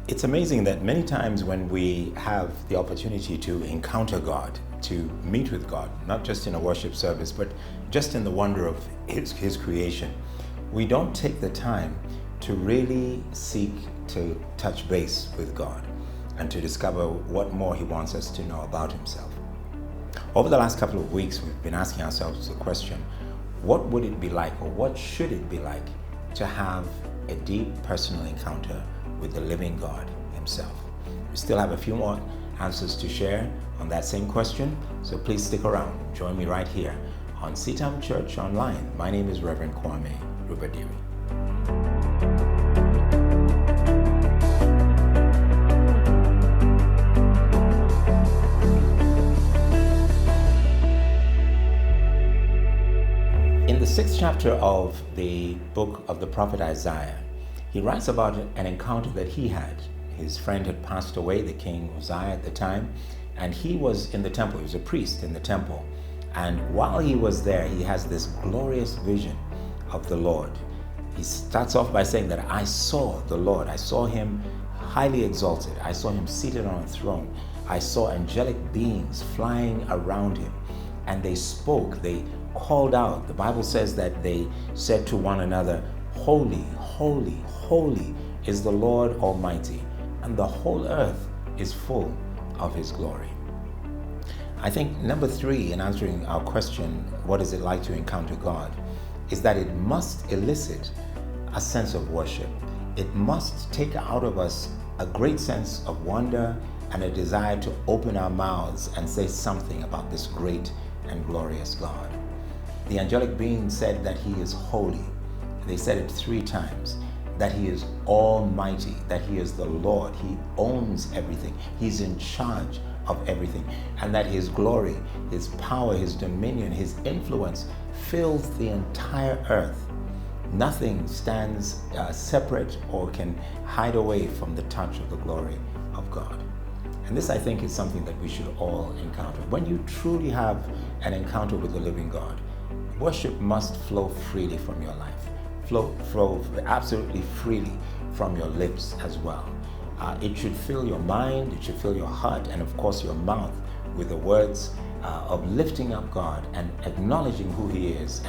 It's amazing that many times when we have the opportunity to encounter God, to meet with God, not just in a worship service, but just in the wonder of His creation, we don't take the time to really seek to touch base with God and to discover what more He wants us to know about Himself. Over the last couple of weeks, we've been asking ourselves the question, what would it be like, or what should it be like to have a deep personal encounter with the living God Himself? We still have a few more answers to share on that same question, so please stick around. Join me right here on CITAM Church Online. My name is Reverend Kwame Rubadiri. In the 6th chapter of the book of the prophet Isaiah, he writes about an encounter that he had. His friend had passed away, the king Uzziah at the time, and he was in the temple. He was a priest in the temple. And while he was there, he has this glorious vision of the Lord. He starts off by saying that I saw the Lord. I saw Him highly exalted. I saw Him seated on a throne. I saw angelic beings flying around Him. And they spoke, they called out. The Bible says that they said to one another, "Holy, holy, holy is the Lord Almighty, and the whole earth is full of His glory." I think number 3 in answering our question, what is it like to encounter God, is that it must elicit a sense of worship. It must take out of us a great sense of wonder and a desire to open our mouths and say something about this great and glorious God. The angelic being said that He is holy. They said it 3 times, that He is almighty, that He is the Lord. He owns everything. He's in charge of everything. And that His glory, His power, His dominion, His influence fills the entire earth. Nothing stands separate or can hide away from the touch of the glory of God. And this, I think, is something that we should all encounter. When you truly have an encounter with the living God, worship must flow freely from your life. Flow absolutely freely from your lips as well. It should fill your mind, it should fill your heart, and of course your mouth with the words of lifting up God and acknowledging who He is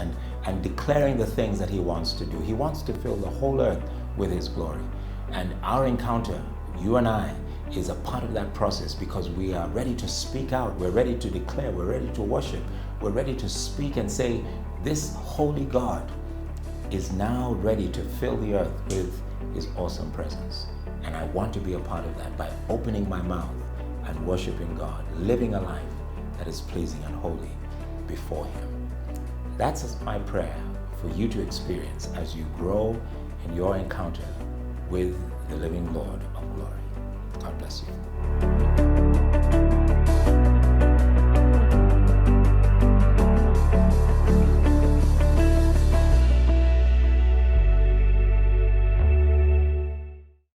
and declaring the things that He wants to do. He wants to fill the whole earth with His glory. And our encounter, you and I, is a part of that process, because we are ready to speak out, we're ready to declare, we're ready to worship, we're ready to speak and say, this holy God is now ready to fill the earth with His awesome presence. And I want to be a part of that by opening my mouth and worshiping God, living a life that is pleasing and holy before Him. That's my prayer for you to experience as you grow in your encounter with the living Lord of glory. God bless you.